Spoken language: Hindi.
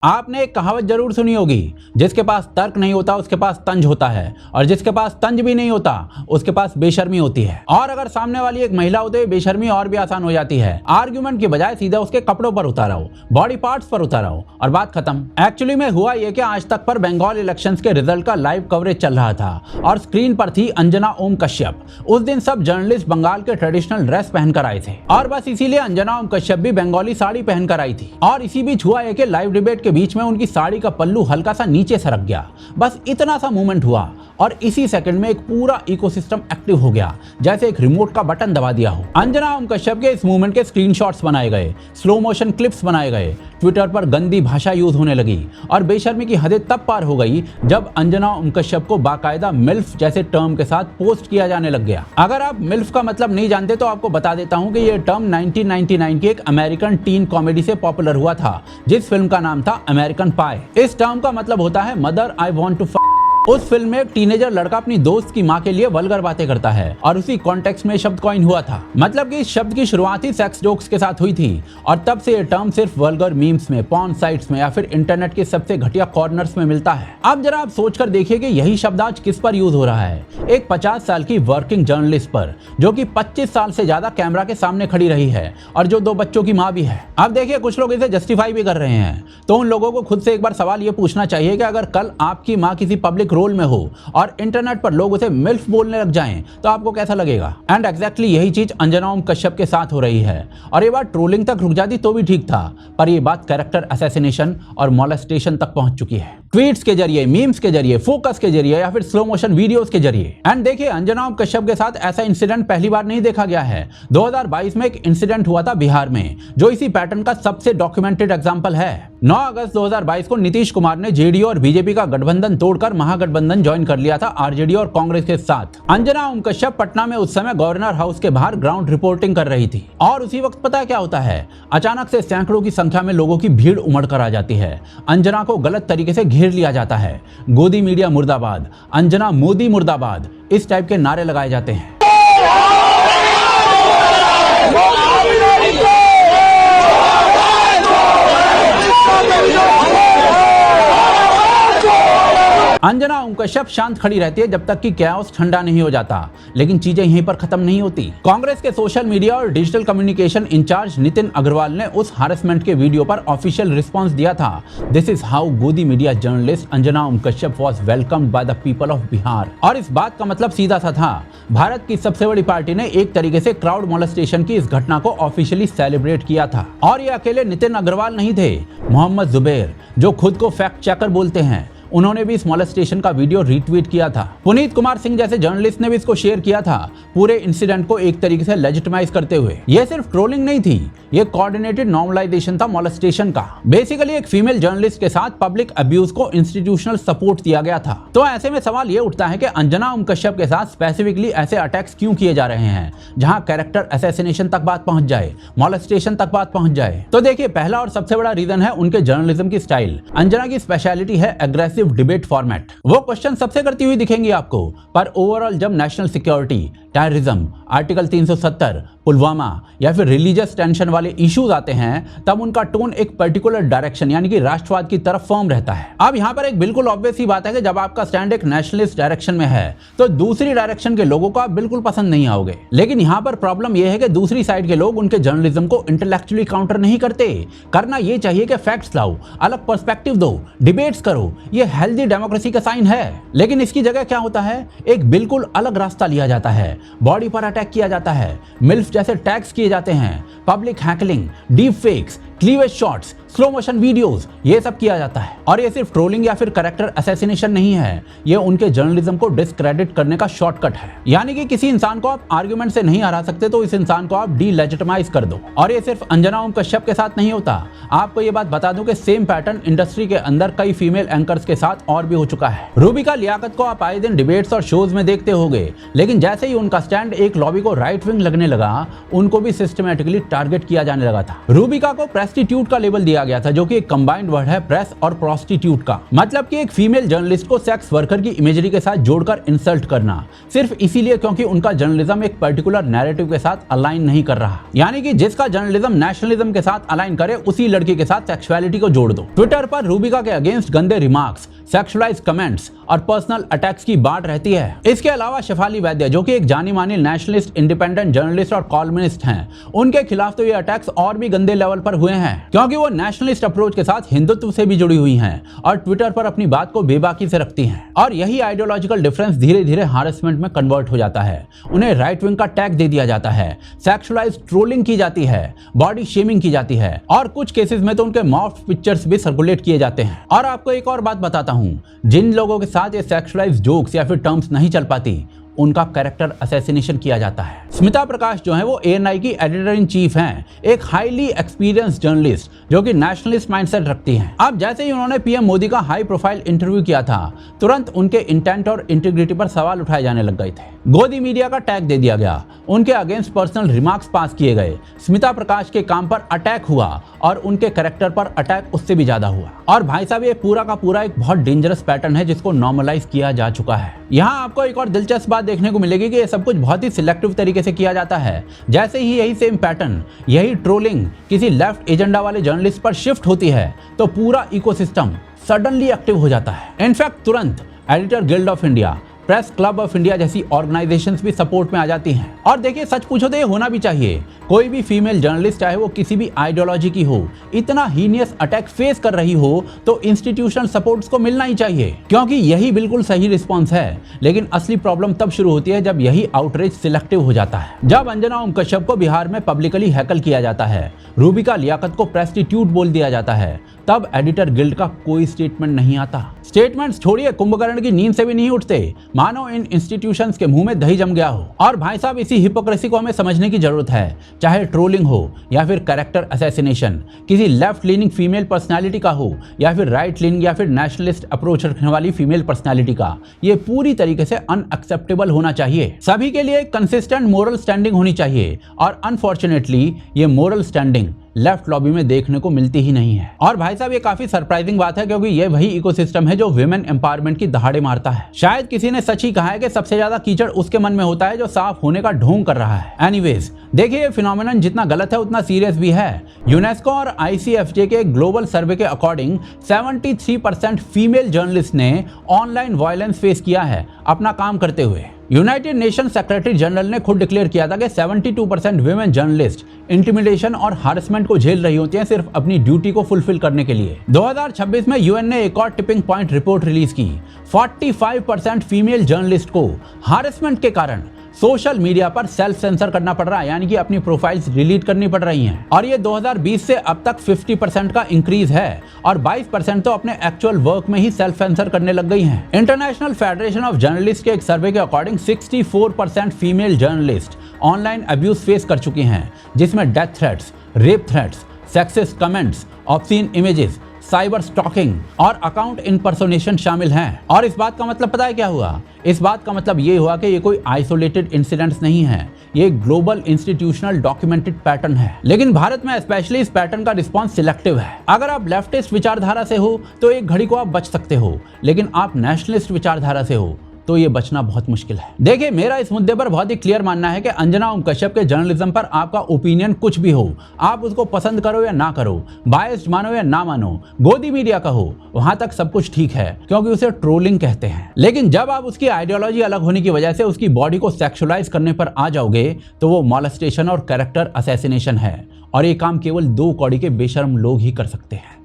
आपने एक कहावत जरूर सुनी होगी, जिसके पास तर्क नहीं होता उसके पास तंज होता है, और जिसके पास तंज भी नहीं होता उसके पास बेशर्मी होती है। और अगर सामने वाली एक महिला होते हुए बेशर्मी और भी आसान हो जाती है। आर्ग्यूमेंट की बजाय सीधा उसके कपड़ों पर उतारा हो, बॉडी पार्ट्स पर उतारा हो और बात खत्म। एक्चुअली में हुआ ये कि आज तक पर बंगाल इलेक्शंस के रिजल्ट का लाइव कवरेज चल रहा था और स्क्रीन पर थी अंजना ओम कश्यप। उस दिन सब जर्नलिस्ट बंगाल के ट्रेडिशनल ड्रेस पहनकर आए थे और बस इसीलिए अंजना ओम कश्यप भी बंगाली साड़ी पहनकर आई थी। और इसी बीच हुआ है कि लाइव डिबेट बीच में उनकी साड़ी का पल्लू हल्का सा नीचे सरक गया। बस इतना सा मूवमेंट हुआ और इसी सेकंड में एक पूरा इकोसिस्टम एक्टिव हो गया, जैसे एक रिमोट का बटन दबा दिया हो। अंजना ओम कश्यप के इस मूवमेंट के स्क्रीनशॉट्स बनाए गए, स्लो मोशन क्लिप्स बनाए गए, ट्विटर पर गंदी भाषा यूज होने लगी और बेशर्मी की हदें तब पार हो गई जब अंजना ओम कश्यप को बाकायदा मिल्फ जैसे टर्म के साथ पोस्ट किया जाने लग गया। अगर आप मिल्फ का मतलब नहीं जानते तो आपको बता देता हूं कि यह टर्म 1999 की एक अमेरिकन टीन कॉमेडी से पॉपुलर हुआ था, जिस फिल्म का नाम था अमेरिकन पाई। इस टर्म का मतलब होता है मदर आई वांट टू। उस फिल्म में एक टीनेजर लड़का अपनी दोस्त की मां के लिए वल्गर बातें करता है और उसी कॉन्टेक्स्ट में शब्द कॉइन हुआ था। मतलब कि इस शब्द की शुरुआत ही सेक्स जोक्स के साथ हुई थी और तब से ये टर्म सिर्फ वल्गर मीम्स में, पॉर्न साइट्स में या फिर इंटरनेट के सबसे घटिया कॉर्नर्स में मिलता है। अब जरा आप सोचकर देखिए कि यही शब्द आज किस पर यूज हो रहा है। एक 50 साल की वर्किंग जर्नलिस्ट पर, जो कि 25 साल से ज्यादा कैमरा के सामने खड़ी रही है और जो 2 बच्चों की मां भी है। अब देखिए कुछ लोग इसे जस्टिफाई भी कर रहे हैं, तो उन लोगों को खुद से एक बार सवाल ये पूछना चाहिए कि अगर कल आपकी मां किसी पब्लिक रोल में हो और इंटरनेट पर लोग उसे मिल्फ बोलने लग जाएं तो आपको कैसा लगेगा। एंड एग्जैक्टली यही चीज अंजना ओम कश्यप के साथ हो रही है। और ये बात ट्रोलिंग तक रुक जाती तो भी ठीक था, पर ये बात कैरेक्टर असैसिनेशन और मोलेस्टेशन तक पहुंच चुकी है। ट्वीट्स के जरिए, मीम्स के जरिए, फोकस के जरिए या फिर स्लो मोशन वीडियोस के जरिए। एंड देखिए अंजना ओम कश्यप के साथ ऐसा इंसिडेंट पहली बार नहीं देखा गया है। 2022 में एक इंसिडेंट हुआ था बिहार में, जो इसी पैटर्न का सबसे डॉक्यूमेंटेड एग्जांपल है। 9 अगस्त 2022 को नीतीश कुमार ने जेडीयू और बीजेपी का गठबंधन तोड़कर महागठबंधन ज्वाइन कर लिया था आरजेडी और कांग्रेस के साथ। अंजना ओम कश्यप पटना में उस समय गवर्नर हाउस के बाहर ग्राउंड रिपोर्टिंग कर रही थी और उसी वक्त पता है क्या होता है, अचानक से सैकड़ों की संख्या में लोगों की भीड़ उमड़ कर आ जाती है। अंजना को गलत तरीके से घेर लिया जाता है। गोदी मीडिया मुर्दाबाद, अंजना मोदी मुर्दाबाद, इस टाइप के नारे लगाए जाते हैं। अंजना ओम कश्यप शांत खड़ी रहती है जब तक कि कैओस ठंडा नहीं हो जाता, लेकिन चीजें यहीं पर खत्म नहीं होती। कांग्रेस के सोशल मीडिया और digital communication in-charge Nitin Agarwal ने उस हैरेसमेंट के वीडियो पर ऑफिशियल रिस्पांस दिया था। This is how godi media journalist Anjana Om Kashyap was welcomed by the people of Bihar. और इस बात का मतलब सीधा सा था, भारत की सबसे बड़ी पार्टी ने एक तरीके से क्राउड मोलेस्टेशन की इस घटना को ऑफिशियली सेलिब्रेट किया था। और ये अकेले नितिन अग्रवाल नहीं थे, मोहम्मद जुबैर, जो खुद को फैक्ट चेकर बोलते हैं, उन्होंने भी इस मोलेस्टेशन का वीडियो रीट्वीट किया था। पुनीत कुमार सिंह जैसे जर्नलिस्ट ने भी इसको शेयर किया था, पूरे इंसिडेंट को एक तरीके से लेजिटिमाइज करते हुए। यह सिर्फ ट्रोलिंग नहीं थी, यह कोऑर्डिनेटेड नॉर्मलाइजेशन था मोलेस्टेशन का। बेसिकली एक फीमेल जर्नलिस्ट के साथ पब्लिक अब्यूज को इंस्टीट्यूशनल सपोर्ट दिया गया था। तो ऐसे में सवाल यह उठता है कि अंजना ओम कश्यप के साथ स्पेसिफिकली ऐसे अटैक्स क्यों किए जा रहे हैं, जहां कैरेक्टर असैसिनेशन तक बात पहुंच जाए, मोलेस्टेशन तक बात पहुंच जाए। तो देखिए पहला और सबसे बड़ा रीजन है उनके जर्नलिज्म की स्टाइल। अंजना की स्पेशलिटी है एग्रेसिव डिबेट फॉर्मेट। वो क्वेश्चन सबसे करती हुई दिखेंगी आपको, पर ओवरऑल जब national security, terrorism, article 370, Pulwama या फिर रिलीजियस टेंशन वाले इश्यूज आते हैं, तब उनका टोन एक पर्टिकुलर डायरेक्शन यानी कि राष्ट्रवाद की तरफ फर्म रहता है। अब यहाँ पर एक बिल्कुल ऑब्वियस ही बात है कि जब आपका स्टैंड एक नेशनलिस्ट डायरेक्शन में है तो दूसरी डायरेक्शन के लोगों को आप बिल्कुल पसंद नहीं आओगे। लेकिन यहाँ पर प्रॉब्लम यह है कि दूसरी साइड के लोग उनके जर्नलिज्म को इंटेलेक्चुअली काउंटर नहीं करते। करना ये चाहिए कि फैक्ट्स लाओ, अलग पर्सपेक्टिव दो, डिबेट्स करो, ये हेल्दी डेमोक्रेसी का साइन है। लेकिन इसकी जगह क्या होता है, एक बिल्कुल अलग रास्ता लिया जाता है, बॉडी पर अटैक किया जाता है, मिल्फ जैसे टैग्स किए जाते हैं, public heckling, deep fakes, cleavage shots, slow motion videos, ये सब किया जाता है। और ये सिर्फ ट्रोलिंग या फिर कैरेक्टर असैसिनेशन नहीं है, ये उनके जर्नलिज्म को डिस्क्रेडिट करने का शॉर्टकट है। यानी कि किसी इंसान को आप आर्गुमेंट से नहीं हरा सकते तो इस इंसान को आप डीलेजिटिमाइज कर दो। और ये सिर्फ अंजना ओम कश्यप के साथ नहीं होता। आपको ये बात बता दूं कि सेम पैटर्न इंडस्ट्री के अंदर कई फीमेल एंकर्स के साथ और भी हो चुका है। रूबिका लियाकत को आप आए दिन डिबेट्स और शोज में देखते होंगे, लेकिन जैसे ही उनका स्टैंड एक लॉबी को राइट विंग लगने लगा, उनको भी सिस्टमैटिकली टारगेट किया जाने लगा था। रूबिका को प्रेस प्रेस्टिट्यूट का लेबल दिया गया था, जो कि एक कंबाइंड वर्ड है प्रेस और प्रोस्टिट्यूट का। मतलब कि एक फीमेल जर्नलिस्ट को सेक्स वर्कर की इमेजरी के साथ जोड़कर इंसल्ट करना, सिर्फ इसीलिए क्योंकि उनका जर्नलिज्म एक पर्टिकुलर नैरेटिव के साथ अलाइन नहीं कर रहा। यानी कि जिसका जर्नलिज्म नेशनलिज्म के साथ अलाइन करे, उसी लड़की के साथ सेक्सुअलिटी को जोड़ दो। ट्विटर पर रूबिका के अगेंस्ट गंदे रिमार्क्स, सेक्सुअलाइज्ड कमेंट्स और पर्सनल अटैक्स की बाढ़ रहती है। इसके अलावा शेफाली वैद्य, जो कि एक जानी मानी नेशनलिस्ट, इंडिपेंडेंट जर्नलिस्ट और कॉलमनिस्ट हैं, उनके खिलाफ तो ये अटैक्स और भी गंदे लेवल पर हुए हैं, क्योंकि वो नेशनलिस्ट अप्रोच के साथ हिंदुत्व से भी जुड़ी हुई हैं और ट्विटर पर अपनी बात को बेबाकी से रखती हैं। और यही आइडियोलॉजिकल डिफरेंस धीरे धीरे हारेसमेंट में कन्वर्ट हो जाता है। उन्हें राइट विंग का टैग दे दिया जाता है, सेक्सुअलाइज्ड ट्रोलिंग की जाती है, बॉडी शेमिंग की जाती है और कुछ केसेस में तो उनके मॉर्फ्ड पिक्चर्स भी सर्कुलेट किए जाते हैं। और आपको एक और बात बताता हूं, जिन लोगों के साथ ये सेक्सुअलाइज्ड जोक्स या फिर टर्म्स नहीं चल पाती, उनका कैरेक्टर असैसिनेशन किया जाता है। स्मिता प्रकाश जो है वो ANI की एडिटर इन चीफ हैं, एक हाईली एक्सपीरियंस्ड जर्नलिस्ट जो कि नेशनलिस्ट माइंडसेट रखती हैं। अब जैसे ही उन्होंने PM मोदी का हाई प्रोफाइल इंटरव्यू किया था, तुरंत उनके इंटेंट और इंटीग्रिटी पर सवाल उठाए जाने लग गए थे। गोदी मीडिया का टैग दे दिया गया, उनके अगेंस्ट पर्सनल रिमार्क्स पास किए गए, स्मिता प्रकाश के काम पर अटैक हुआ और उनके कैरेक्टर पर अटैक उससे भी ज्यादा हुआ। और भाई साहब, ये पूरा का पूरा एक बहुत डेंजरस पैटर्न है जिसको नॉर्मलाइज किया जा चुका है। यहाँ आपको एक और दिलचस्प बात देखने को मिलेगी कि ये सब कुछ बहुत ही सिलेक्टिव तरीके से किया जाता है। जैसे ही यही सेम पैटर्न, यही ट्रोलिंग किसी लेफ्ट एजेंडा वाले जर्नलिस्ट पर शिफ्ट होती है, तो पूरा इकोसिस्टम सडनली एक्टिव हो जाता है। इनफैक्ट तुरंत editor guild of India, press club of India जैसी ऑर्गेनाइजेशंस भी सपोर्ट में आ जाती हैं। और देखिए, सच पूछो तो ये होना भी चाहिए। कोई भी फीमेल जर्नलिस्ट, चाहे वो किसी भी आइडियोलॉजी की हो, इतना हीनियस अटैक फेस कर रही हो तो इंस्टीट्यूशनल सपोर्ट्स को मिलना ही चाहिए, क्योंकि यही बिल्कुल सही रिस्पॉन्स है। लेकिन असली प्रॉब्लम तब शुरू होती है जब यही आउटरीच सिलेक्टिव हो जाता है। जब अंजना ओम कश्यप को बिहार में पब्लिकली हैकल किया जाता है, रूबिका लियाकत को प्रेस्टिट्यूट बोल दिया जाता है, तब एडिटर गिल्ड का कोई स्टेटमेंट नहीं आता। स्टेटमेंट्स छोड़िए, कुंभकर्ण की नींद से भी नहीं उठते, मानो इन इंस्टीट्यूशंस के मुंह में दही जम गया हो। और भाई साहब, इसी हिपोक्रेसी को हमें समझने की जरूरत है। चाहे ट्रोलिंग हो या फिर कैरेक्टर असैसिनेशन, किसी लेफ्ट लीनिंग फीमेल पर्सनालिटी का हो या फिर राइट लीनिंग या फिर नेशनलिस्ट अप्रोच रखने वाली फीमेल पर्सनालिटी का, ये पूरी तरीके से अनएक्सेप्टेबल होना चाहिए। सभी के लिए कंसिस्टेंट मोरल स्टैंडिंग होनी चाहिए और अनफॉर्चुनेटली ये मोरल स्टैंडिंग लेफ्ट लॉबी में देखने को मिलती ही नहीं है। और भाई साहब, ये काफी सरप्राइजिंग बात है, क्योंकि ये वही इकोसिस्टम है जो विमेन एम्पावरमेंट की दहाड़े मारता है। शायद किसी ने सच ही कहा है कि सबसे ज्यादा कीचड़ उसके मन में होता है जो साफ होने का ढोंग कर रहा है। एनीवेज, देखिए, ये फिनोमेनन जितना गलत है उतना सीरियस भी है। यूनेस्को और ICFJ के ग्लोबल सर्वे के अकॉर्डिंग 73% फीमेल जर्नलिस्ट ने ऑनलाइन वायलेंस फेस किया है अपना काम करते हुए। यूनाइटेड नेशन सेक्रेटरी जनरल ने खुद डिक्लेयर किया था कि 72% विमेन जर्नलिस्ट इंटिमिडेशन और हारेसमेंट को झेल रही होती हैं सिर्फ अपनी ड्यूटी को फुलफिल करने के लिए। 2026 में UN ने एक और टिपिंग पॉइंट रिपोर्ट रिलीज की। 45% फीमेल जर्नलिस्ट को हारेसमेंट के कारण सोशल मीडिया पर सेल्फ सेंसर करना पड़ रहा है, यानी कि अपनी प्रोफाइल्स डिलीट करनी पड़ रही हैं। और ये 2020 से अब तक 50% का इंक्रीज है और 22% तो अपने एक्चुअल वर्क में ही सेल्फ सेंसर करने लग गई हैं। इंटरनेशनल फेडरेशन ऑफ जर्नलिस्ट के एक सर्वे के according 64% female journalist online abuse face कर चुकी हैं, जिसमें death threats, rape threats, sexist comments, obscene images, cyber stalking और अकाउंट इम्पर्सोनेशन शामिल हैं। और इस बात का मतलब पता है क्या हुआ? इस बात का मतलब ये हुआ कि ये कोई आइसोलेटेड इंसिडेंट्स नहीं है, ये ग्लोबल इंस्टीट्यूशनल डॉक्यूमेंटेड पैटर्न है। लेकिन भारत में स्पेशली इस पैटर्न का रिस्पॉन्स सिलेक्टिव है। अगर आप लेफ्टिस्ट विचारधारा से हो तो एक घड़ी को आप बच सकते हो, लेकिन आप नेशनलिस्ट विचारधारा से हो तो ये बचना बहुत मुश्किल है। देखिए, मेरा इस मुद्दे पर बहुत ही क्लियर मानना है कि अंजना ओम कश्यप के जर्नलिज्म पर आपका ओपिनियन कुछ भी हो, आप उसको पसंद करो या ना करो, बायस्ड मानो या ना मानो, गोदी मीडिया का हो, वहां तक सब कुछ ठीक है, क्योंकि उसे ट्रोलिंग कहते हैं। लेकिन जब आप उसकी आइडियोलॉजी अलग होने की वजह से उसकी बॉडी को सेक्सुअलाइज करने पर आ जाओगे तो वो मॉलेस्टेशन और कैरेक्टर असैसिनेशन है। और ये काम केवल 2 कौड़ी के बेशर्म लोग ही कर सकते हैं।